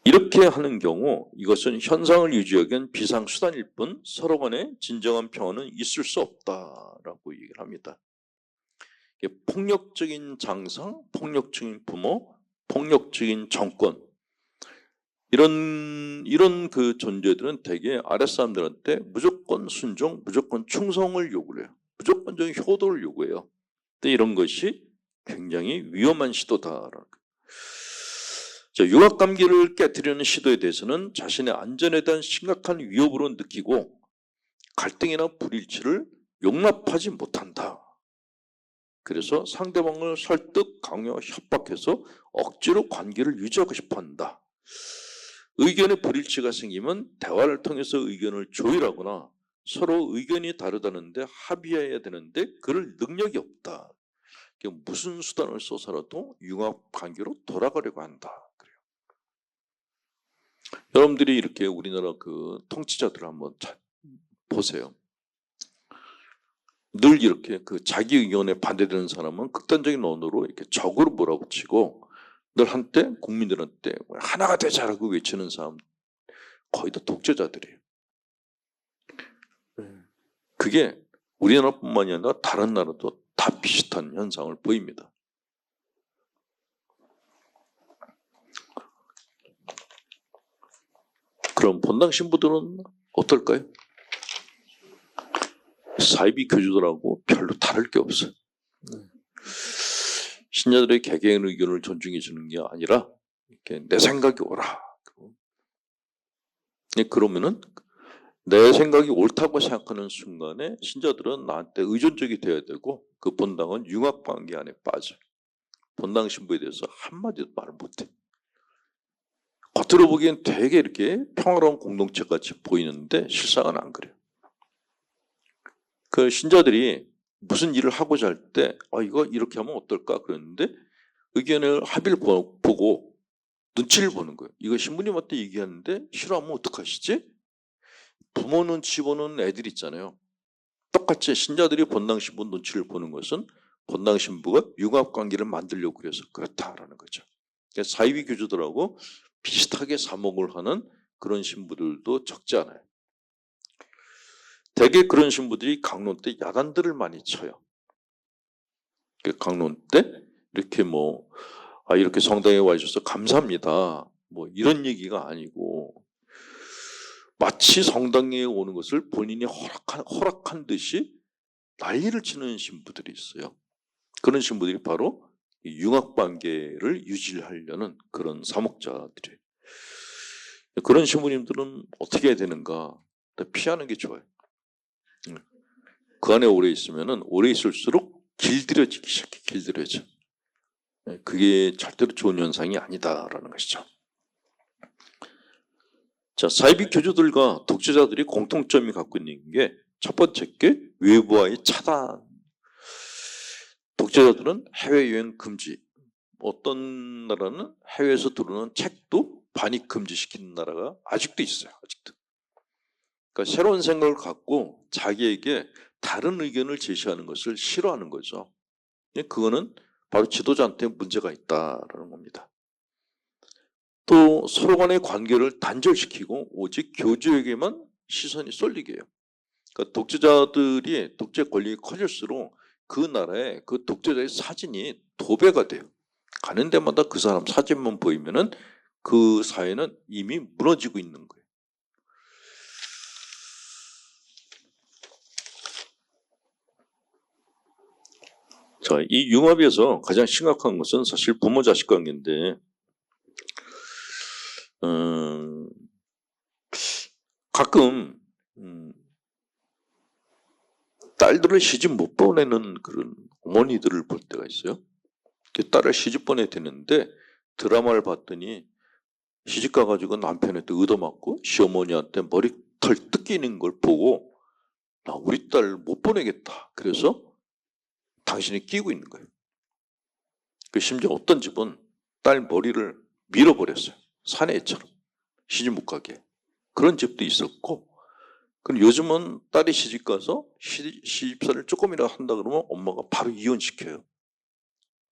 이렇게 하는 경우 이것은 현상을 유지하기 위한 비상수단일 뿐 서로 간에 진정한 평화는 있을 수 없다라고 얘기를 합니다. 폭력적인 장상, 폭력적인 부모, 폭력적인 정권 이런 그 존재들은 대개 아랫사람들한테 무조건 순종, 무조건 충성을 요구를 해요. 무조건적인 효도를 요구해요. 근데 이런 것이 굉장히 위험한 시도다라는 거예요. 자, 융합관계를 깨뜨리는 시도에 대해서는 자신의 안전에 대한 심각한 위협으로 느끼고 갈등이나 불일치를 용납하지 못한다. 그래서 상대방을 설득, 강요, 협박해서 억지로 관계를 유지하고 싶어한다. 의견의 불일치가 생기면 대화를 통해서 의견을 조율하거나 서로 의견이 다르다는데 합의해야 되는데 그럴 능력이 없다. 무슨 수단을 써서라도 융합관계로 돌아가려고 한다. 그래요. 여러분들이 이렇게 우리나라 그 통치자들을 한번 보세요. 늘 이렇게 그 자기 의견에 반대되는 사람은 극단적인 언어로 이렇게 적으로 몰아붙이고 늘 한때 국민들한테 하나가 되자라고 외치는 사람 거의 다 독재자들이에요. 그게 우리나라뿐만이 아니라 다른 나라도 다 비슷한 현상을 보입니다. 그럼 본당 신부들은 어떨까요? 사이비 교주들하고 별로 다를 게 없어요. 신자들의 개개인 의견을 존중해 주는 게 아니라 이렇게 내 생각이 옳아. 그러면은 내 생각이 옳다고 생각하는 순간에 신자들은 나한테 의존적이 돼야 되고 그 본당은 융합관계 안에 빠져. 본당 신부에 대해서 한마디도 말을 못해. 겉으로 보기엔 되게 이렇게 평화로운 공동체 같이 보이는데 실상은 안 그래요. 그 신자들이 무슨 일을 하고자 할 때 이거 이렇게 하면 어떨까 그랬는데 의견을 합의를 보고 눈치를 보는 거예요. 이거 신부님한테 얘기하는데 싫어하면 어떡하시지? 부모 눈치 보는 애들 있잖아요. 똑같이 신자들이 본당 신부 눈치를 보는 것은 본당 신부가 융합관계를 만들려고 그래서 그렇다라는 거죠. 그러니까 사이비 교주들하고 비슷하게 사목을 하는 그런 신부들도 적지 않아요. 대개 그런 신부들이 강론 때 야단들을 많이 쳐요. 강론 때 이렇게 이렇게 성당에 와주셔서 감사합니다. 이런 얘기가 아니고 마치 성당에 오는 것을 본인이 허락한 듯이 난리를 치는 신부들이 있어요. 그런 신부들이 바로 융합관계를 유지하려는 그런 사목자들이에요. 그런 신부님들은 어떻게 해야 되는가? 피하는 게 좋아요. 그 안에 오래 있으면은 오래 있을수록 길들여지기 시작해. 길들여져. 그게 절대로 좋은 현상이 아니다라는 것이죠. 자, 사이비 교주들과 독재자들이 공통점이 갖고 있는 게 첫 번째 게 외부와의 차단. 독재자들은 해외여행 금지. 어떤 나라는 해외에서 들어오는 책도 반입 금지시키는 나라가 아직도 있어요. 아직도. 그러니까 새로운 생각을 갖고 자기에게 다른 의견을 제시하는 것을 싫어하는 거죠. 그거는 바로 지도자한테 문제가 있다라는 겁니다. 또 서로 간의 관계를 단절시키고 오직 교주에게만 시선이 쏠리게 해요. 그러니까 독재자들이 독재 권력이 커질수록 그 나라에 그 독재자의 사진이 도배가 돼요. 가는 데마다 그 사람 사진만 보이면은 그 사회는 이미 무너지고 있는 거예요. 자, 이 융합에서 가장 심각한 것은 사실 부모 자식 관계인데 가끔 딸들을 시집 못 보내는 그런 어머니들을 볼 때가 있어요. 딸을 시집 보내야 되는데 드라마를 봤더니 시집 가가지고 남편한테 얻어맞고 시어머니한테 머리털 뜯기는 걸 보고 나 우리 딸 못 보내겠다. 그래서 당신이 끼고 있는 거예요. 그 심지어 어떤 집은 딸 머리를 밀어버렸어요. 사내처럼. 시집 못 가게. 그런 집도 있었고, 그럼 요즘은 딸이 시집 가서 시집살이를 조금이라도 한다 그러면 엄마가 바로 이혼시켜요.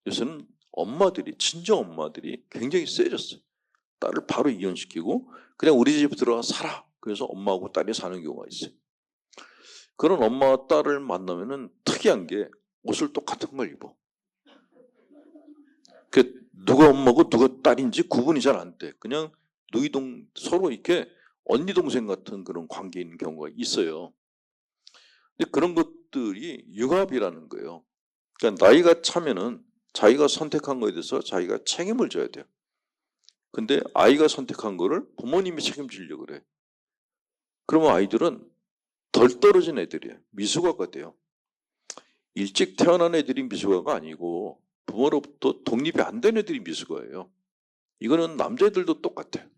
요새는 엄마들이, 친정 엄마들이 굉장히 세졌어요. 딸을 바로 이혼시키고 그냥 우리 집에 들어가 살아. 그래서 엄마하고 딸이 사는 경우가 있어요. 그런 엄마와 딸을 만나면은 특이한 게 옷을 똑같은 걸 입어. 그 누가 엄마고 누가 딸인지 구분이 잘 안 돼. 그냥 누이동 서로 이렇게 언니 동생 같은 그런 관계인 경우가 있어요. 근데 그런 것들이 융합이라는 거예요. 그러니까 나이가 차면은 자기가 선택한 거에 대해서 자기가 책임을 져야 돼요. 근데 아이가 선택한 거를 부모님이 책임지려고 그래. 그러면 아이들은 덜 떨어진 애들이에요. 미숙아가 돼요. 일찍 태어난 애들이 미숙아가 아니고 부모로부터 독립이 안 된 애들이 미숙아예요. 이거는 남자애들도 똑같아요.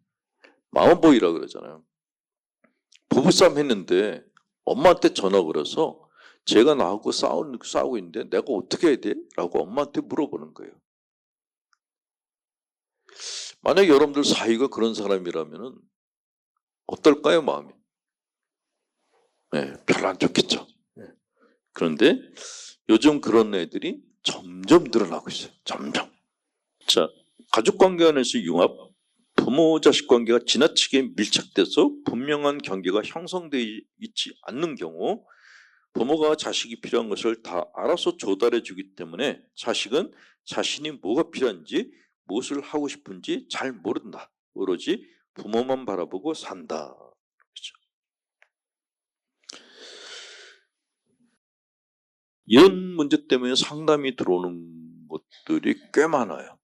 마음보이라 그러잖아요. 부부싸움 했는데 엄마한테 전화 걸어서 제가 나하고 싸우고 있는데 내가 어떻게 해야 돼? 라고 엄마한테 물어보는 거예요. 만약 여러분들 사이가 그런 사람이라면 어떨까요, 마음이? 네, 별로 안 좋겠죠. 네. 그런데 요즘 그런 애들이 점점 늘어나고 있어요. 점점. 자, 가족관계 안에서 융합, 부모-자식 관계가 지나치게 밀착돼서 분명한 경계가 형성되어 있지 않는 경우 부모가 자식이 필요한 것을 다 알아서 조달해 주기 때문에 자식은 자신이 뭐가 필요한지 무엇을 하고 싶은지 잘 모른다. 오로지 부모만 바라보고 산다. 그렇죠? 이런 문제 때문에 상담이 들어오는 것들이 꽤 많아요.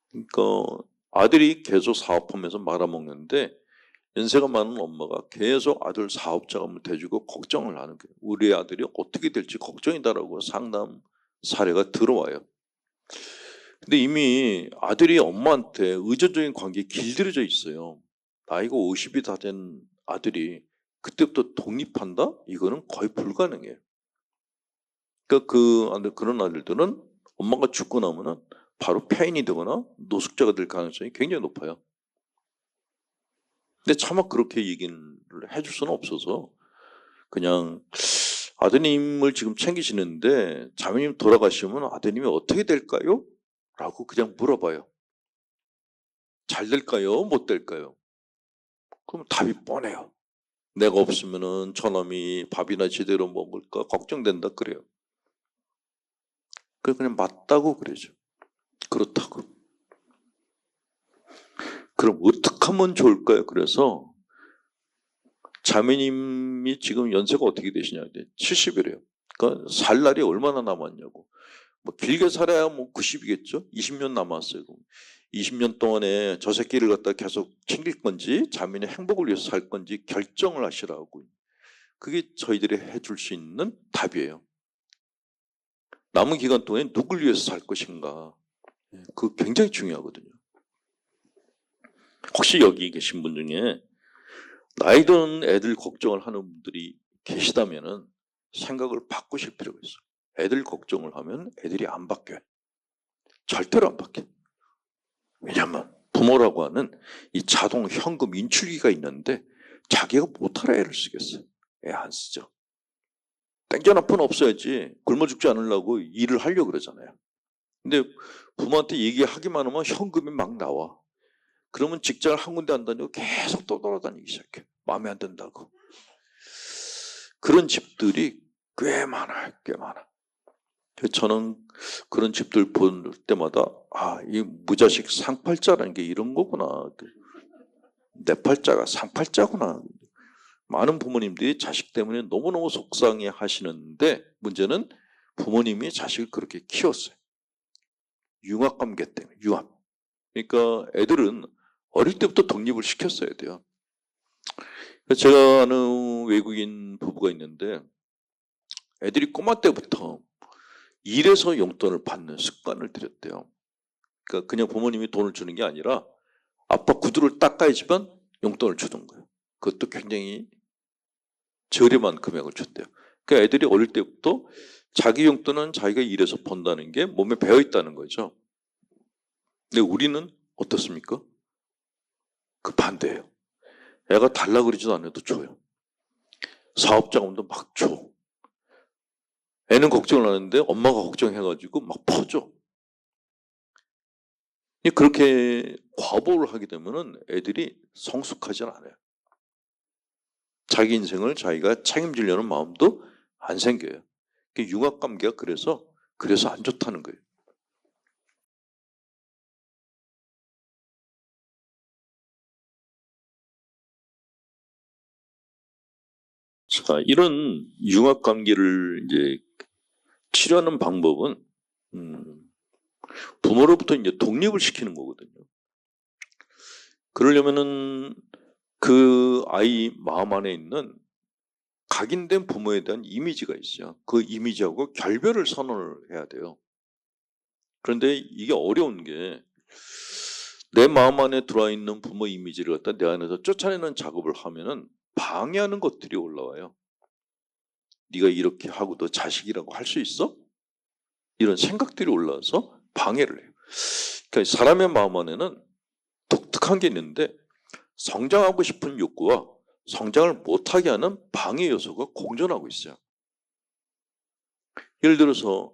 그러니까 아들이 계속 사업하면서 말아먹는데 연세가 많은 엄마가 계속 아들 사업자금을 대주고 걱정을 하는 거예요. 우리 아들이 어떻게 될지 걱정이다라고 상담 사례가 들어와요. 근데 이미 아들이 엄마한테 의존적인 관계에 길들여져 있어요. 나이가 50이 다 된 아들이 그때부터 독립한다? 이거는 거의 불가능해요. 그러니까 그런 아들들은 엄마가 죽고 나면은 바로 폐인이 되거나 노숙자가 될 가능성이 굉장히 높아요. 근데 차마 그렇게 얘기를 해줄 수는 없어서 그냥 아드님을 지금 챙기시는데 자매님 돌아가시면 아드님이 어떻게 될까요? 라고 그냥 물어봐요. 잘 될까요? 못 될까요? 그럼 답이 뻔해요. 내가 없으면은 저놈이 밥이나 제대로 먹을까 걱정된다 그래요. 그냥 맞다고 그러죠. 그렇다고. 그럼 어떻게 하면 좋을까요? 그래서 자매님이 지금 연세가 어떻게 되시냐? 70이래요. 그러니까 살 날이 얼마나 남았냐고. 뭐 길게 살아야 뭐 90이겠죠? 20년 남았어요. 20년 동안에 저 새끼를 갖다 계속 챙길 건지 자민의 행복을 위해서 살 건지 결정을 하시라고. 그게 저희들이 해줄 수 있는 답이에요. 남은 기간 동안에 누굴 위해서 살 것인가. 그거 굉장히 중요하거든요. 혹시 여기 계신 분 중에 나이 든 애들 걱정을 하는 분들이 계시다면은 생각을 바꾸실 필요가 있어요. 애들 걱정을 하면 애들이 안 바뀌어요. 절대로 안 바뀌어요. 왜냐하면 부모라고 하는 이 자동 현금 인출기가 있는데 자기가 못하라 애를 쓰겠어요. 애 안 쓰죠. 땡겨나쁜 없어야지 굶어 죽지 않으려고 일을 하려고 그러잖아요. 근데 부모한테 얘기하기만 하면 현금이 막 나와. 그러면 직장을 한 군데 안 다니고 계속 또 돌아다니기 시작해. 마음에 안 든다고. 그런 집들이 꽤 많아요. 꽤 많아. 저는 그런 집들 볼 때마다 이 무자식 상팔자라는 게 이런 거구나. 내 팔자가 상팔자구나. 많은 부모님들이 자식 때문에 너무너무 속상해 하시는데 문제는 부모님이 자식을 그렇게 키웠어요. 융합관계 때문에. 융합. 그러니까 애들은 어릴 때부터 독립을 시켰어야 돼요. 제가 아는 외국인 부부가 있는데 애들이 꼬마 때부터 일해서 용돈을 받는 습관을 들였대요. 그러니까 그냥 부모님이 돈을 주는 게 아니라 아빠 구두를 닦아야지만 용돈을 주는 거예요. 그것도 굉장히 저렴한 금액을 줬대요. 그러니까 애들이 어릴 때부터 자기 용돈은 자기가 일해서 번다는 게 몸에 배어 있다는 거죠. 근데 우리는 어떻습니까? 그 반대예요. 애가 달라 그러지도 않아도 줘요. 사업자금도 막 줘. 애는 걱정을 하는데 엄마가 걱정해가지고 막 퍼줘. 그렇게 과보를 하게 되면은 애들이 성숙하지 않아요. 자기 인생을 자기가 책임지려는 마음도 안 생겨요. 융합관계가 그래서 안 좋다는 거예요. 자, 이런 융합관계를 이제 치료하는 방법은 부모로부터 이제 독립을 시키는 거거든요. 그러려면은 그 아이 마음 안에 있는 각인된 부모에 대한 이미지가 있어요. 그 이미지하고 결별을 선언을 해야 돼요. 그런데 이게 어려운 게 내 마음 안에 들어와 있는 부모 이미지를 갖다 내 안에서 쫓아내는 작업을 하면은 방해하는 것들이 올라와요. 네가 이렇게 하고도 자식이라고 할 수 있어? 이런 생각들이 올라와서 방해를 해요. 그러니까 사람의 마음 안에는 독특한 게 있는데 성장하고 싶은 욕구와 성장을 못하게 하는 방해 요소가 공존하고 있어요. 예를 들어서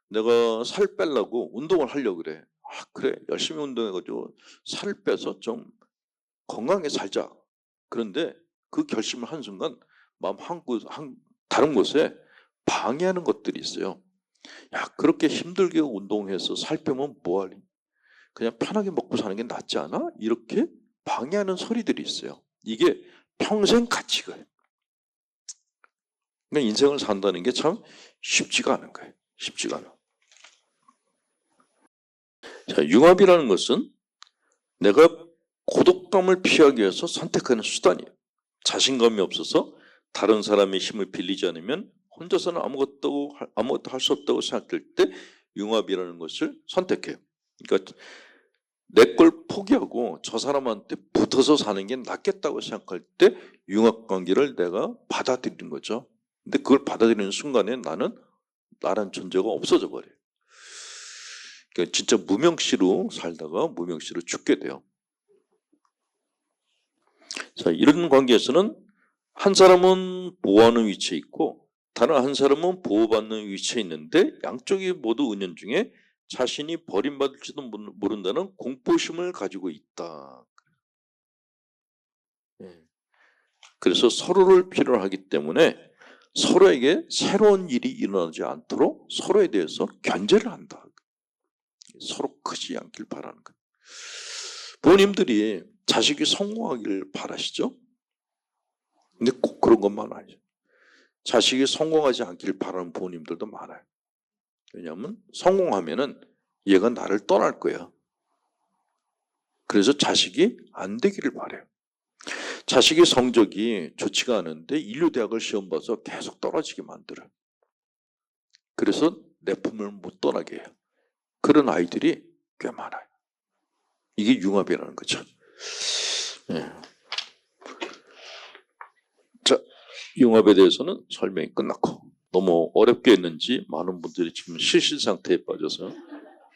내가 살 빼려고 운동을 하려고 그래. 그래 열심히 운동해가지고 살을 빼서 좀 건강하게 살자. 그런데 그 결심을 한 순간 마음 다른 곳에 방해하는 것들이 있어요. 야, 그렇게 힘들게 운동해서 살 빼면 뭐하니? 그냥 편하게 먹고 사는 게 낫지 않아? 이렇게 방해하는 소리들이 있어요. 이게 평생 가치가요. 그러니까 인생을 산다는 게 참 쉽지가 않은 거예요. 쉽지가 않아. 자, 융합이라는 것은 내가 고독감을 피하기 위해서 선택하는 수단이에요. 자신감이 없어서 다른 사람의 힘을 빌리지 않으면 혼자서는 아무것도 할 수 없다고 생각될 때 융합이라는 것을 선택해요. 그러니까 내 걸 포기하고 저 사람한테 붙어서 사는 게 낫겠다고 생각할 때 융합관계를 내가 받아들이는 거죠. 근데 그걸 받아들이는 순간에 나란 존재가 없어져 버려요. 그러니까 진짜 무명시로 살다가 무명시로 죽게 돼요. 자, 이런 관계에서는 한 사람은 보호하는 위치에 있고 다른 한 사람은 보호받는 위치에 있는데 양쪽이 모두 은연중에 자신이 버림받을지도 모른다는 공포심을 가지고 있다. 그래서 서로를 필요로 하기 때문에 서로에게 새로운 일이 일어나지 않도록 서로에 대해서 견제를 한다. 서로 크지 않길 바라는 것. 부모님들이 자식이 성공하기를 바라시죠? 근데 꼭 그런 것만 아니죠. 자식이 성공하지 않길 바라는 부모님들도 많아요. 왜냐하면 성공하면은 얘가 나를 떠날 거야. 그래서 자식이 안 되기를 바라요. 자식의 성적이 좋지가 않은데 인류대학을 시험 봐서 계속 떨어지게 만들어요. 그래서 내 품을 못 떠나게 해요. 그런 아이들이 꽤 많아요. 이게 융합이라는 거죠. 네. 자, 융합에 대해서는 설명이 끝났고 너무 어렵게 했는지 많은 분들이 지금 실실 상태에 빠져서